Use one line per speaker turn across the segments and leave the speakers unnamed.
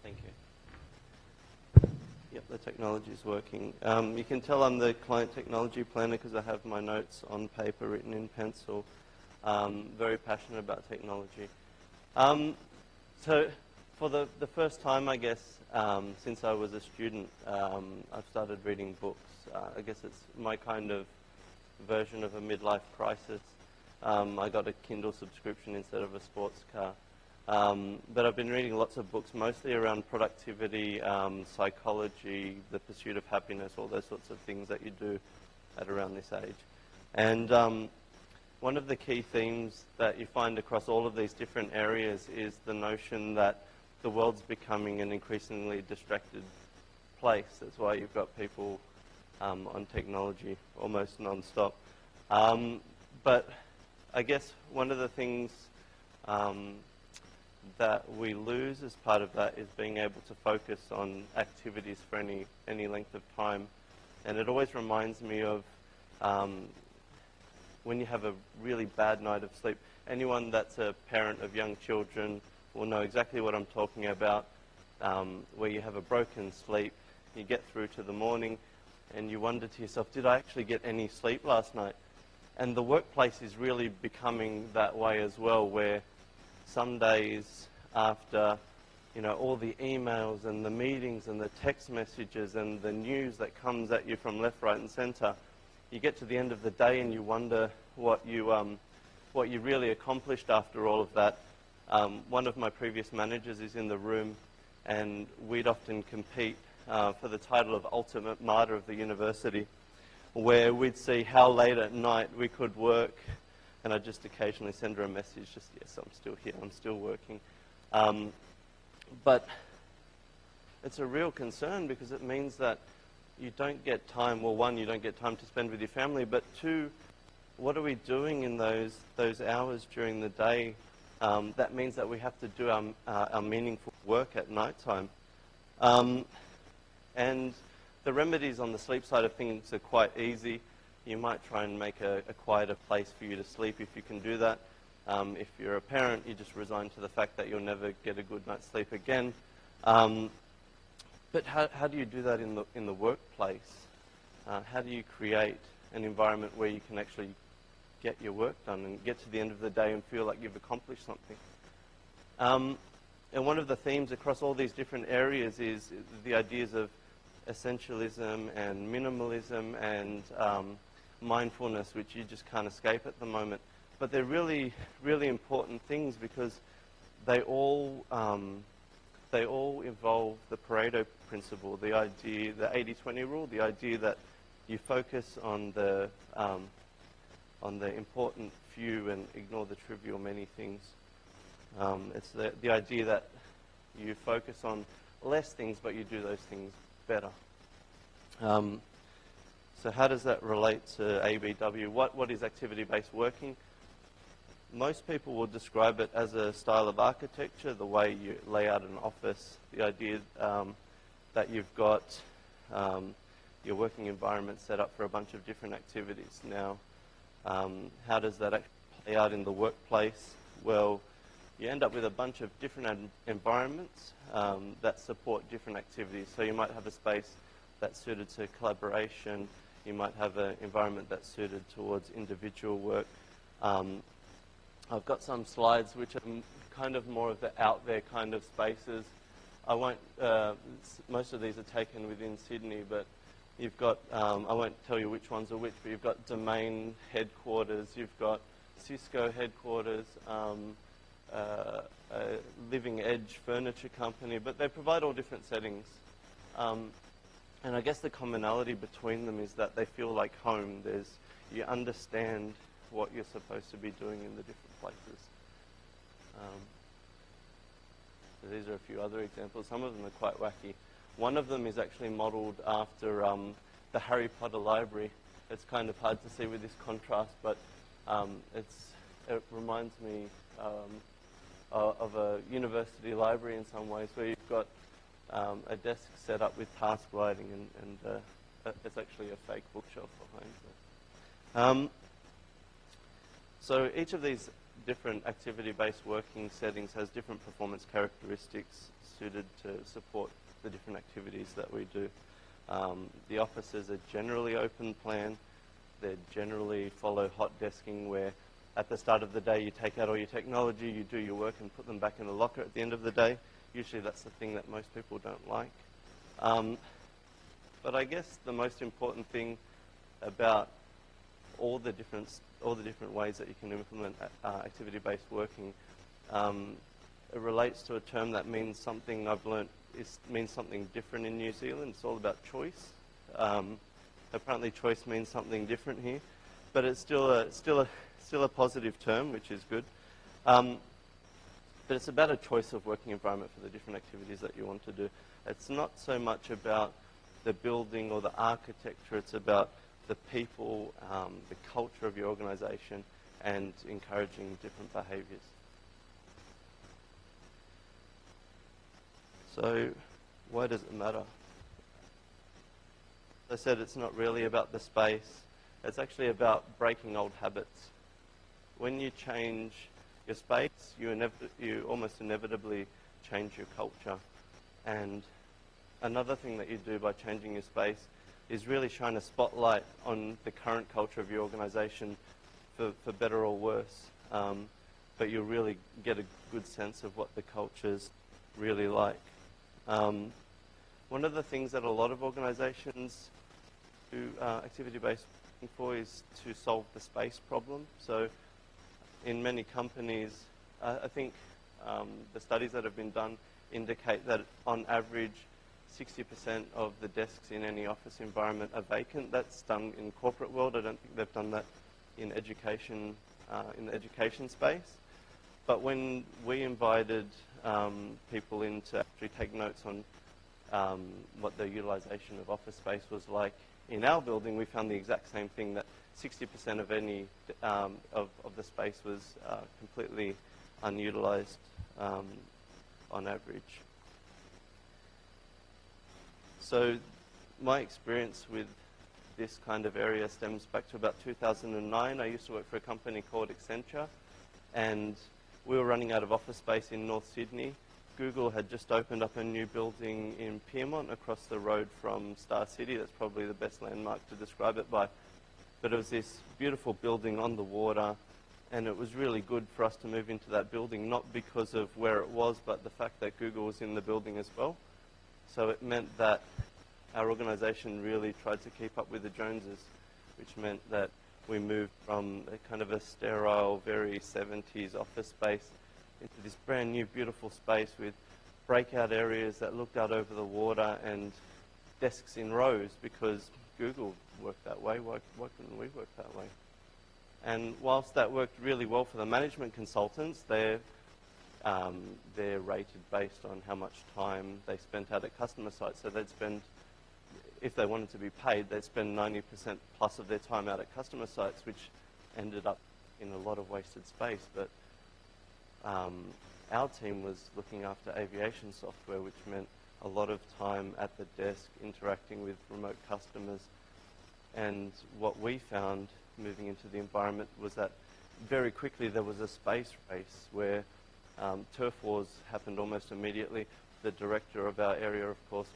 Thank you. Yep, the technology is working. You can tell I'm the client technology planner because I have my notes on paper written in pencil. Very passionate about technology. So for the first time, I guess, since I was a student, I've started reading books. I guess it's my kind of version of a midlife crisis. I got a Kindle subscription instead of a sports car. But I've been reading lots of books, mostly around productivity, psychology, the pursuit of happiness, all those sorts of things that you do at around this age. And one of the key themes that you find across all of these different areas is the notion that the world's becoming an increasingly distracted place. That's why you've got people on technology almost non-stop. But I guess one of the things that we lose as part of that is being able to focus on activities for any length of time. And it always reminds me of when you have a really bad night of sleep. Anyone that's a parent of young children will know exactly what I'm talking about, where you have a broken sleep, you get through to the morning, and you wonder to yourself, did I actually get any sleep last night? And the workplace is really becoming that way as well, where some days after, all the emails and the meetings and the text messages and the news that comes at you from left, right, and center, you get to the end of the day and you wonder what you really accomplished after all of that. One of my previous managers is in the room, and we'd often compete for the title of Ultimate Martyr of the University, where we'd see how late at night we could work, and I'd just occasionally send her a message, just, yes, I'm still here, I'm still working. But it's a real concern because it means that you don't get time. Well, one, you don't get time to spend with your family, but two, what are we doing in those hours during the day? That means that we have to do our meaningful work at nighttime. And the remedies on the sleep side of things are quite easy. You might try and make a quieter place for you to sleep if you can do that. If you're a parent, you just resign to the fact that you'll never get a good night's sleep again. But how do you do that in the workplace? How do you create an environment where you can actually get your work done and get to the end of the day and feel like you've accomplished something? And one of the themes across all these different areas is the ideas of essentialism and minimalism and mindfulness, which you just can't escape at the moment. But they're really, really important things because they all involve the Pareto principle, the idea, the 80-20 rule, the idea that you focus on the important few and ignore the trivial many things. It's the idea that you focus on less things, but you do those things better. So how does that relate to ABW? What is activity-based working? Most people will describe it as a style of architecture, the way you lay out an office, the idea that you've got your working environment set up for a bunch of different activities. Now, how does that actually play out in the workplace? Well, you end up with a bunch of different environments that support different activities. So you might have a space that's suited to collaboration. You might have an environment that's suited towards individual work. I've got some slides which are kind of more of the out there kind of spaces. I won't, most of these are taken within Sydney, but you've got, I won't tell you which ones are which, but you've got Domain headquarters, you've got Cisco headquarters, Living Edge furniture company, but they provide all different settings. And I guess the commonality between them is that they feel like home. You understand what you're supposed to be doing in the different places. So these are a few other examples. Some of them are quite wacky. One of them is actually modeled after the Harry Potter library. It's kind of hard to see with this contrast, but it reminds me of a university library in some ways, where you've got a desk set up with task lighting, and it's actually a fake bookshelf behind it. So each of these different activity-based working settings has different performance characteristics suited to support the different activities that we do. The offices are generally open plan. They generally follow hot desking, where at the start of the day you take out all your technology, you do your work and put them back in a locker at the end of the day. Usually that's the thing that most people don't like. But I guess the most important thing about all the different ways that you can implement activity-based working, it relates to a term that means something I've learned means something different in New Zealand. It's all about choice. Apparently, choice means something different here, but it's still a positive term, which is good. But it's about a choice of working environment for the different activities that you want to do. It's not so much about the building or the architecture. It's about the people, the culture of your organization, and encouraging different behaviors. So, why does it matter? As I said, it's not really about the space. It's actually about breaking old habits. When you change your space, you almost inevitably change your culture. And another thing that you do by changing your space is really shine a spotlight on the current culture of your organization for better or worse. But you'll really get a good sense of what the culture's really like. One of the things that a lot of organizations do activity-based working for is to solve the space problem. So in many companies, I think the studies that have been done indicate that on average 60% of the desks in any office environment are vacant. That's done in corporate world. I don't think they've done that in education, in the education space. But when we invited people in to actually take notes on what the utilization of office space was like in our building, we found the exact same thing, that 60% of any of the space was completely unutilized on average. So my experience with this kind of area stems back to about 2009. I used to work for a company called Accenture, and we were running out of office space in North Sydney. Google had just opened up a new building in Pyrmont across the road from Star City. That's probably the best landmark to describe it by. But it was this beautiful building on the water, and it was really good for us to move into that building, not because of where it was, but the fact that Google was in the building as well. So it meant that our organization really tried to keep up with the Joneses, which meant that we moved from a kind of a sterile, very 70s office space into this brand new, beautiful space with breakout areas that looked out over the water and desks in rows, because Google worked that way. Why couldn't we work that way? And whilst that worked really well for the management consultants, they're rated based on how much time they spent out at customer sites. So they'd spend, if they wanted to be paid, they'd spend 90% plus of their time out at customer sites, which ended up in a lot of wasted space. But our team was looking after aviation software, which meant a lot of time at the desk interacting with remote customers. And what we found moving into the environment was that very quickly there was a space race where turf wars happened almost immediately. The director of our area, of course,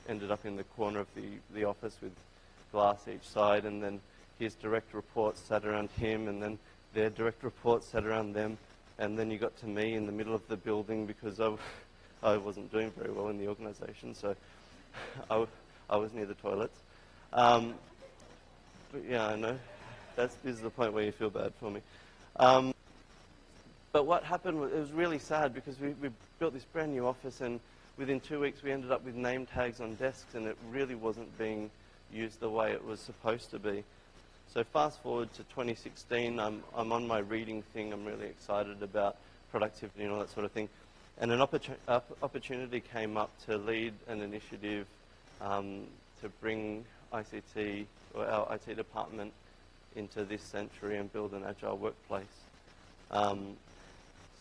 ended up in the corner of the office with glass each side, and then his direct reports sat around him, and then their direct reports sat around them, and then you got to me in the middle of the building because I wasn't doing very well in the organization, so I was near the toilets. But yeah, I know. This is the point where you feel bad for me. But what happened was, it was really sad because we built this brand new office, and within 2 weeks we ended up with name tags on desks, and it really wasn't being used the way it was supposed to be. So fast forward to 2016, I'm on my reading thing. I'm really excited about productivity and all that sort of thing. And an opportunity came up to lead an initiative to bring ICT, or our IT department, into this century and build an agile workplace.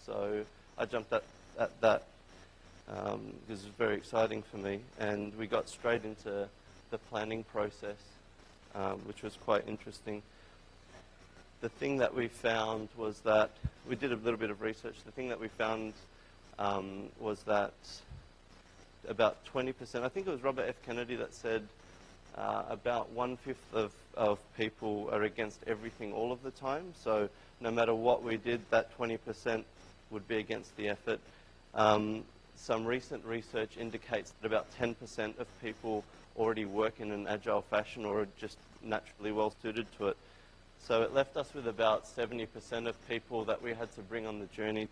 So I jumped at that because it was very exciting for me, and we got straight into the planning process, which was quite interesting. the thing that we found was that, we did a little bit of research, the thing that we found was that about 20%, I think it was Robert F. Kennedy that said about 1/5 of people are against everything all of the time. So no matter what we did, that 20% would be against the effort. Some recent research indicates that about 10% of people already work in an agile fashion or are just naturally well suited to it. So it left us with about 70% of people that we had to bring on the journey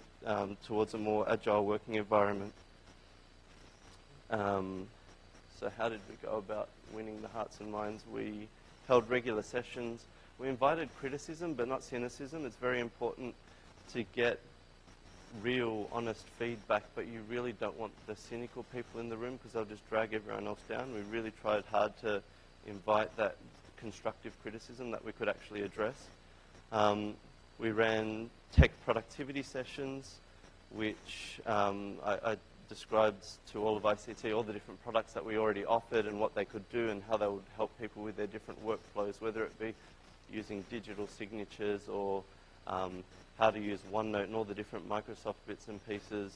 towards a more agile working environment. So how did we go about winning the hearts and minds? We held regular sessions. We invited criticism, but not cynicism. It's very important to get real, honest feedback, but you really don't want the cynical people in the room because they'll just drag everyone else down. We really tried hard to invite that constructive criticism that we could actually address. We ran tech productivity sessions, which I described to all of ICT, all the different products that we already offered and what they could do and how they would help people with their different workflows, whether it be using digital signatures or how to use OneNote and all the different Microsoft bits and pieces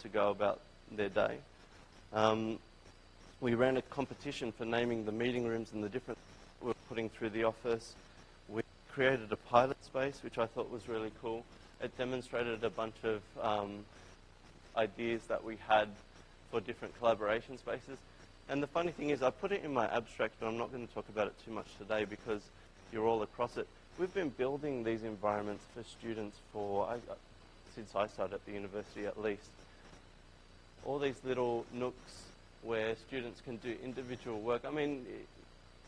to go about their day. We ran a competition for naming the meeting rooms and the different we're putting through the office. We created a pilot space, which I thought was really cool. It demonstrated a bunch of ideas that we had for different collaboration spaces. And the funny thing is, I put it in my abstract, but I'm not going to talk about it too much today because you're all across it. We've been building these environments for students since I started at the university at least. All these little nooks where students can do individual work. I mean,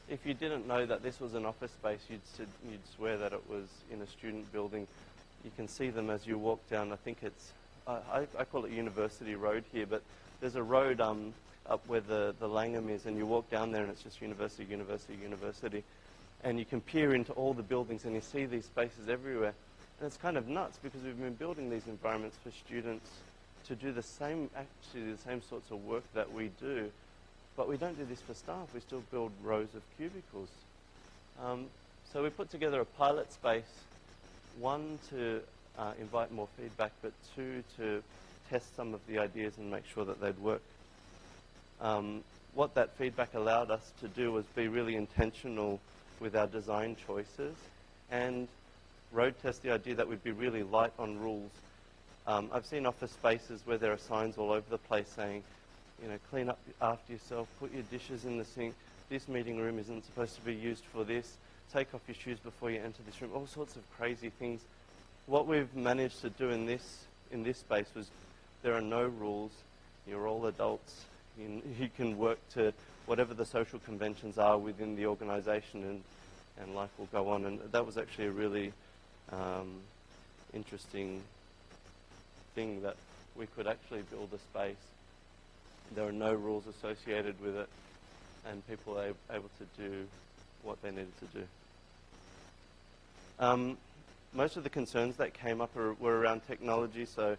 if you didn't know that this was an office space, you'd swear that it was in a student building. You can see them as you walk down. I think it's, I call it University Road here, but there's a road up where the Langham is, and you walk down there and it's just university, university, university. And you can peer into all the buildings and you see these spaces everywhere. And it's kind of nuts because we've been building these environments for students to do the same, actually the same sorts of work that we do. But we don't do this for staff. We still build rows of cubicles. So we put together a pilot space, one to invite more feedback, but two to test some of the ideas and make sure that they'd work. What that feedback allowed us to do was be really intentional with our design choices and road test the idea that we'd be really light on rules. I've seen office spaces where there are signs all over the place saying, you know, clean up after yourself, put your dishes in the sink, this meeting room isn't supposed to be used for this, take off your shoes before you enter this room, all sorts of crazy things. What we've managed to do in this space was there are no rules, you're all adults, you can work to whatever the social conventions are within the organization and life will go on. And that was actually a really interesting thing that we could actually build a space. There are no rules associated with it and people are able to do what they needed to do. Most of the concerns that came up were around technology. So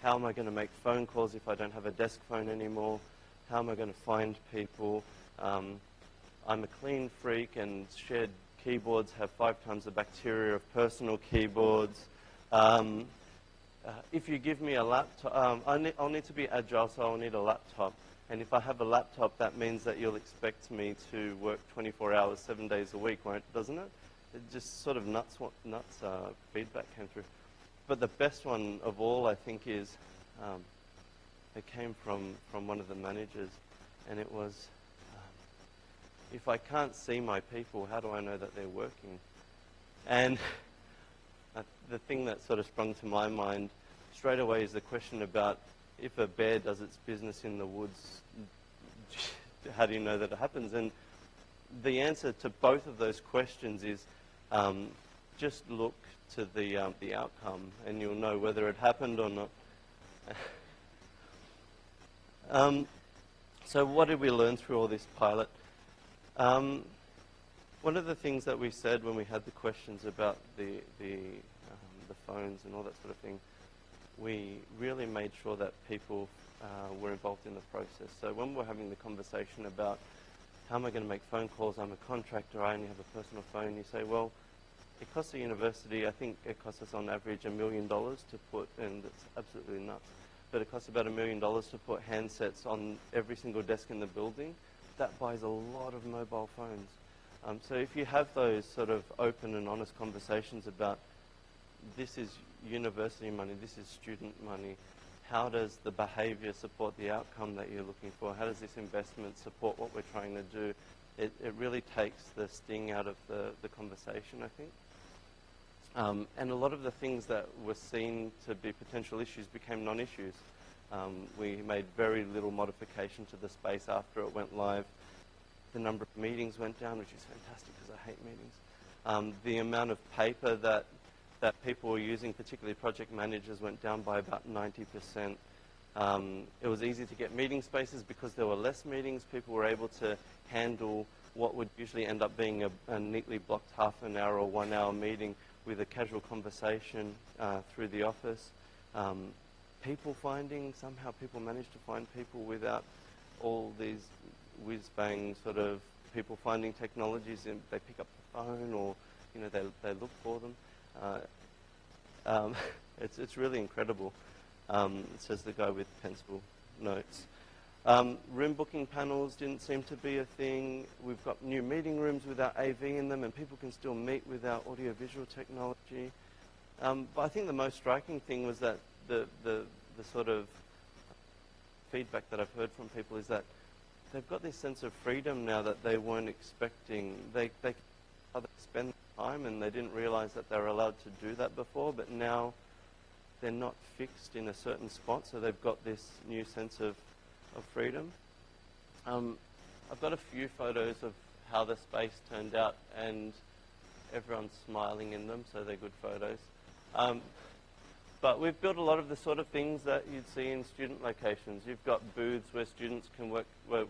how am I going to make phone calls if I don't have a desk phone anymore? How am I going to find people? I'm a clean freak and shared keyboards have 5 times the bacteria of personal keyboards. If you give me a laptop, I'll need to be agile, so I'll need a laptop. And if I have a laptop, that means that you'll expect me to work 24 hours, 7 days a week, right? Doesn't it? It just sort of nuts feedback came through. But the best one of all, I think, is it came from one of the managers, and it was, if I can't see my people, how do I know that they're working? And the thing that sort of sprung to my mind straight away is the question about if a bear does its business in the woods, how do you know that it happens? And the answer to both of those questions is just look to the outcome and you'll know whether it happened or not. So what did we learn through all this pilot? One of the things that we said when we had the questions about the phones and all that sort of thing, we really made sure that people were involved in the process. So when we're having the conversation about how am I going to make phone calls, I'm a contractor, I only have a personal phone, you say, well, It costs the university, I think it costs us on average $1 million to put, and it's absolutely nuts, but it costs about $1 million to put handsets on every single desk in the building. That buys a lot of mobile phones. So if you have those sort of open and honest conversations about this is university money, this is student money, how does the behavior support the outcome that you're looking for? How does this investment support what we're trying to do? It really takes the sting out of the conversation, I think. And a lot of the things that were seen to be potential issues became non-issues. We made very little modification to the space after it went live. The number of meetings went down, which is fantastic because I hate meetings. The amount of paper that people were using, particularly project managers, went down by about 90%. It was easy to get meeting spaces because there were less meetings. People were able to handle what would usually end up being a neatly blocked half an hour or 1 hour meeting with a casual conversation through the office. People finding, somehow people managed to find people without all these whiz-bang sort of people finding technologies, and they pick up the phone or, you know, they look for them. It's really incredible, says the guy with pencil notes. Room booking panels didn't seem to be a thing. We've got new meeting rooms without AV in them, and people can still meet without audiovisual technology. But I think the most striking thing was that the sort of feedback that I've heard from people is that they've got this sense of freedom now that they weren't expecting. They spend time, and they didn't realize that they were allowed to do that before, but now they're not fixed in a certain spot, so they've got this new sense of freedom. I've got a few photos of how the space turned out, and everyone's smiling in them, so they're good photos. But we've built a lot of the sort of things that you'd see in student locations. You've got booths where students can work, where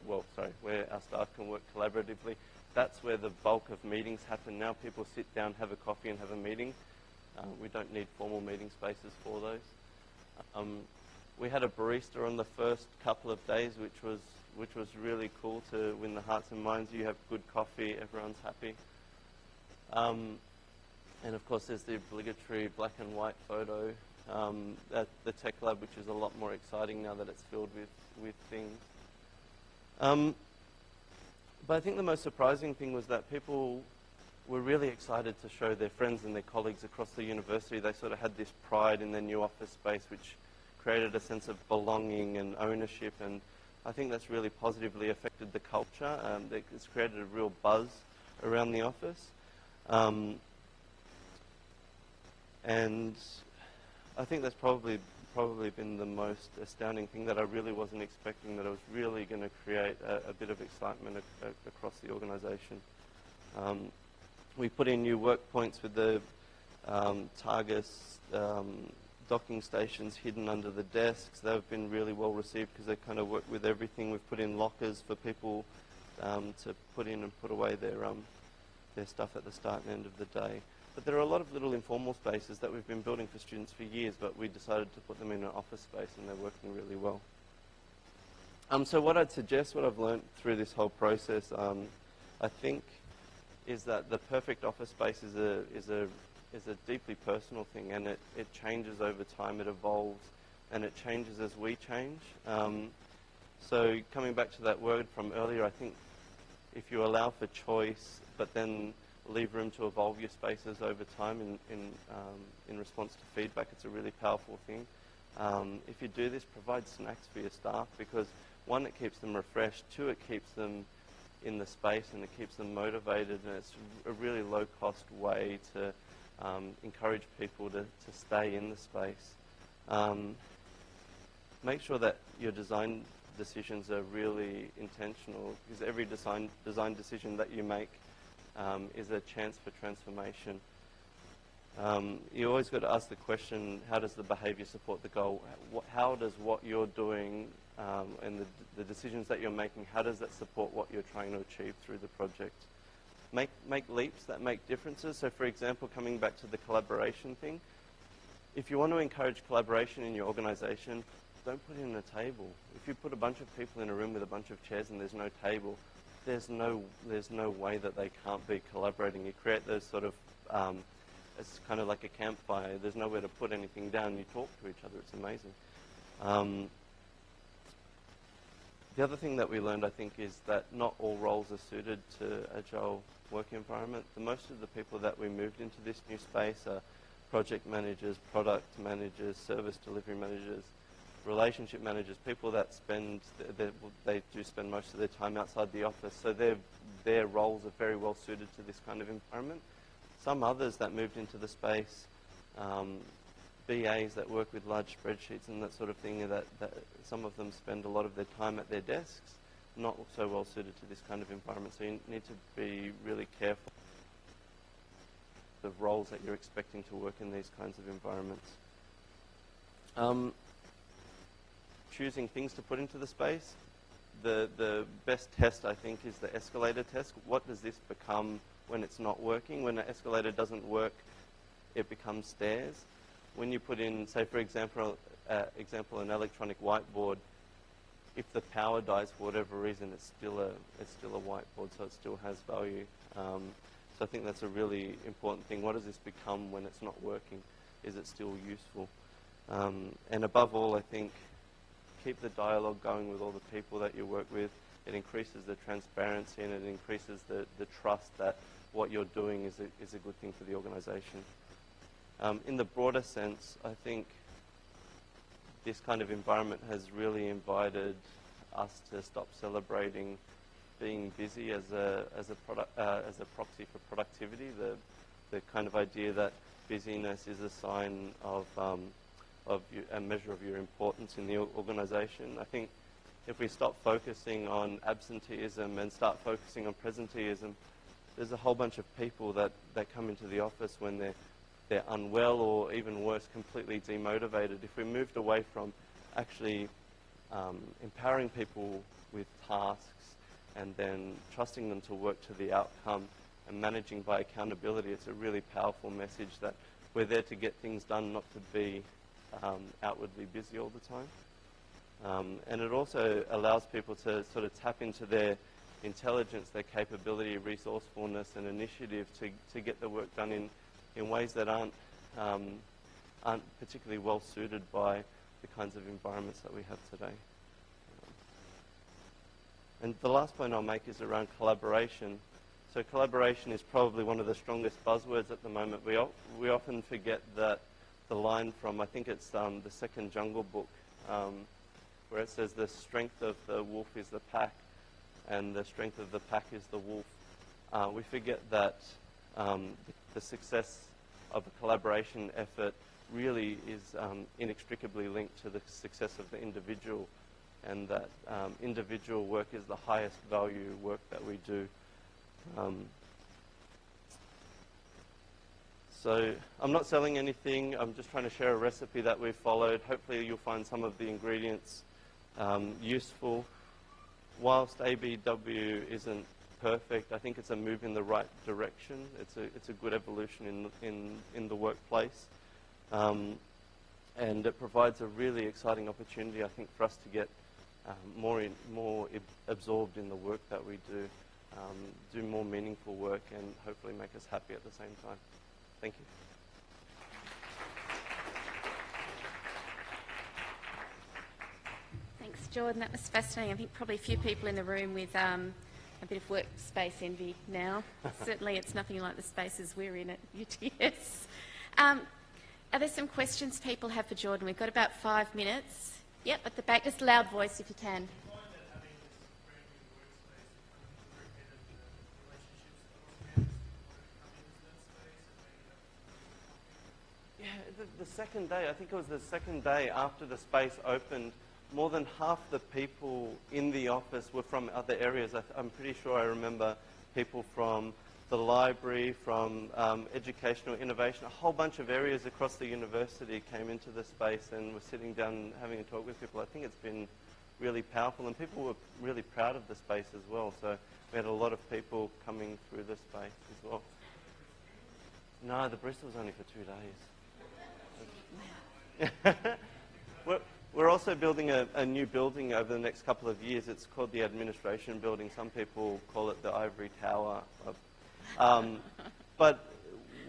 our staff can work collaboratively. That's where the bulk of meetings happen now. People sit down, have a coffee, and have a meeting. We don't need formal meeting spaces for those. We had a barista on the first couple of days, which was really cool to win the hearts and minds. You have good coffee, everyone's happy. And of course, there's the obligatory black and white photo at the tech lab, which is a lot more exciting now that it's filled with things. But I think the most surprising thing was that people were really excited to show their friends and their colleagues across the university. They sort of had this pride in their new office space, which created a sense of belonging and ownership, and I think that's really positively affected the culture. It's created a real buzz around the office. And I think that's probably been the most astounding thing, that I really wasn't expecting, that I was really going to create a bit of excitement across the organization. We put in new work points with the Targus docking stations hidden under the desks. They've been really well received because they kind of work with everything. We've put in lockers for people to put in and put away their stuff at the start and end of the day. But there are a lot of little informal spaces that we've been building for students for years, but we decided to put them in an office space, and they're working really well. So what I'd suggest, what I've learned through this whole process, I think, is that the perfect office space is a deeply personal thing, and it changes over time, it evolves, and it changes as we change. So coming back to that word from earlier, I think if you allow for choice, but then leave room to evolve your spaces over time in response to feedback, it's a really powerful thing. If you do this, provide snacks for your staff, because one, it keeps them refreshed, two, it keeps them in the space and it keeps them motivated, and it's a really low-cost way to encourage people to stay in the space. Make sure that your design decisions are really intentional, because every design decision that you make is a chance for transformation. You always got to ask the question, how does the behavior support the goal? How does what you're doing and the decisions that you're making, how does that support what you're trying to achieve through the project? Make leaps that make differences. So for example, coming back to the collaboration thing, if you want to encourage collaboration in your organization, don't put in a table. If you put a bunch of people in a room with a bunch of chairs and there's no table, there's no way that they can't be collaborating. You create those sort of it's kind of like a campfire. There's nowhere to put anything down. You talk to each other. It's amazing. The other thing that we learned, I think, is that not all roles are suited to agile work environment. Most of the people that we moved into this new space are project managers, product managers, service delivery managers, relationship managers, people that they do spend most of their time outside the office. So their roles are very well suited to this kind of environment. Some others that moved into the space, BAs that work with large spreadsheets and that sort of thing, that some of them spend a lot of their time at their desks, not so well suited to this kind of environment. So you need to be really careful of roles that you're expecting to work in these kinds of environments. Choosing things to put into the space. The best test, I think, is the escalator test. What does this become when it's not working? When an escalator doesn't work, it becomes stairs. When you put in, say, for example, an electronic whiteboard, if the power dies for whatever reason, it's still a whiteboard, so it still has value. So I think that's a really important thing. What does this become when it's not working? Is it still useful? And above all, I think, keep the dialogue going with all the people that you work with. It increases the transparency and it increases the trust that what you're doing is a good thing for the organization. In the broader sense, I think this kind of environment has really invited us to stop celebrating being busy as a proxy for productivity. The kind of idea that busyness is a sign of a measure of your importance in the organization. I think if we stop focusing on absenteeism and start focusing on presenteeism, there's a whole bunch of people that come into the office when they're unwell or even worse, completely demotivated. If we moved away from actually empowering people with tasks and then trusting them to work to the outcome and managing by accountability, it's a really powerful message that we're there to get things done, not to be outwardly busy all the time. And it also allows people to sort of tap into their intelligence, their capability, resourcefulness, and initiative to get the work done in ways that aren't particularly well suited by the kinds of environments that we have today. And the last point I'll make is around collaboration. So collaboration is probably one of the strongest buzzwords at the moment. We often forget that the line from, I think it's the second Jungle Book, where it says the strength of the wolf is the pack and the strength of the pack is the wolf. We forget that the success of a collaboration effort really is inextricably linked to the success of the individual, and that individual work is the highest value work that we do. So I'm not selling anything. I'm just trying to share a recipe that we've followed. Hopefully you'll find some of the ingredients useful. Whilst ABW isn't perfect, I think it's a move in the right direction. It's a good evolution in the workplace. And it provides a really exciting opportunity, I think, for us to get more absorbed in the work that we do more meaningful work, and hopefully make us happy at the same time. Thank you.
Thanks, Jordan. That was fascinating. I think probably a few people in the room with a bit of workspace envy now. Certainly it's nothing like the spaces we're in at UTS. Are there some questions people have for Jordan? We've got about 5 minutes. Yep, at the back. Just a loud voice if you can.
The second day, I think it was the second day after the space opened, more than half the people in the office were from other areas. I'm pretty sure I remember people from the library, from educational innovation, a whole bunch of areas across the university came into the space and were sitting down and having a talk with people. I think it's been really powerful, and people were really proud of the space as well. So we had a lot of people coming through the space as well. No, the Bristol's only for 2 days. We're also building a new building over the next couple of years. It's called the Administration Building. Some people call it the Ivory Tower. But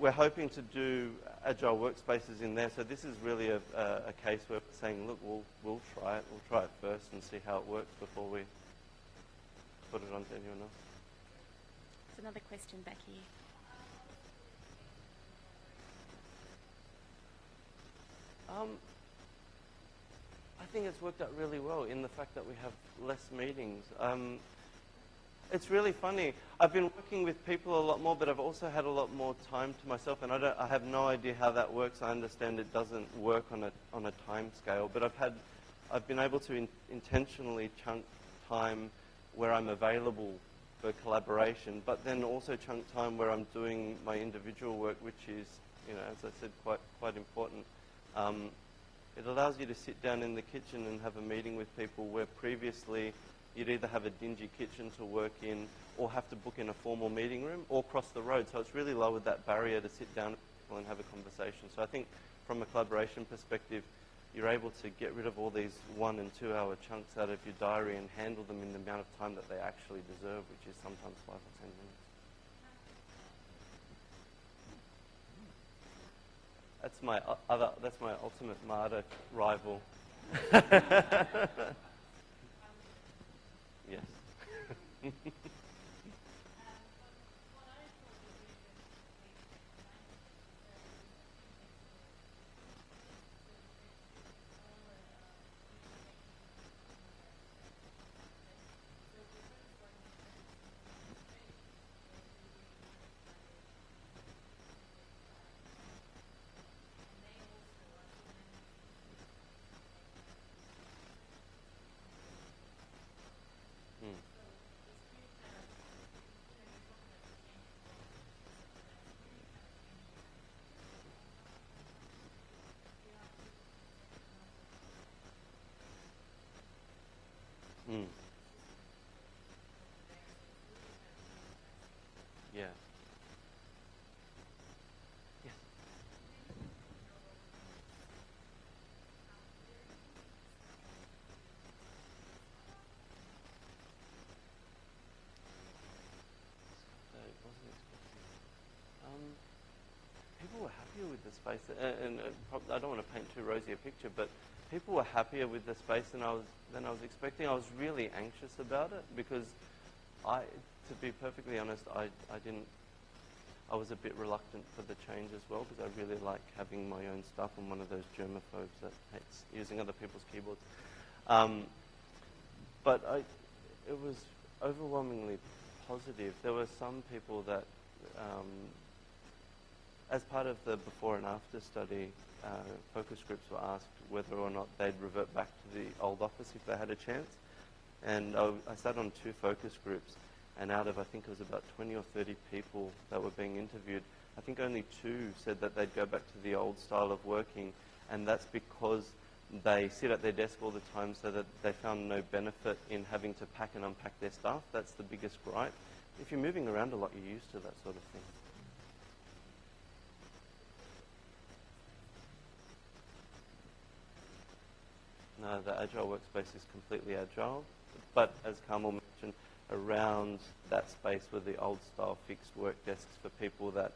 we're hoping to do agile workspaces in there. So this is really a case where we're saying, look, we'll try it. We'll try it first and see how it works before we put it onto anyone else.
There's another question back here.
I think it's worked out really well in the fact that we have less meetings. It's really funny. I've been working with people a lot more, but I've also had a lot more time to myself, and I have no idea how that works. I understand it doesn't work on a time scale, but I've been able to intentionally chunk time where I'm available for collaboration, but then also chunk time where I'm doing my individual work, which is, as I said, quite important. It allows you to sit down in the kitchen and have a meeting with people where previously you'd either have a dingy kitchen to work in or have to book in a formal meeting room or cross the road. So it's really lowered that barrier to sit down with people and have a conversation. So I think from a collaboration perspective, you're able to get rid of all these 1 and 2 hour chunks out of your diary and handle them in the amount of time that they actually deserve, which is sometimes 5 or 10 minutes. That's my ultimate martyr rival. Yes. Mm. Yeah. Yes. People were happier with the space, and I don't want to paint too rosy a picture, but people were happier with the space than I was expecting. I was really anxious about it because to be perfectly honest, I was a bit reluctant for the change as well because I really like having my own stuff. I'm one of those germaphobes that hates using other people's keyboards. But it was overwhelmingly positive. There were some people that, as part of the before and after study, focus groups were asked whether or not they'd revert back to the old office if they had a chance. And I sat on 2 focus groups, and out of, I think it was about 20 or 30 people that were being interviewed, I think only 2 said that they'd go back to the old style of working, and that's because they sit at their desk all the time so that they found no benefit in having to pack and unpack their stuff. That's the biggest gripe. If you're moving around a lot, you're used to that sort of thing. No, the agile workspace is completely agile, but as Carmel mentioned, around that space were the old style fixed work desks for people that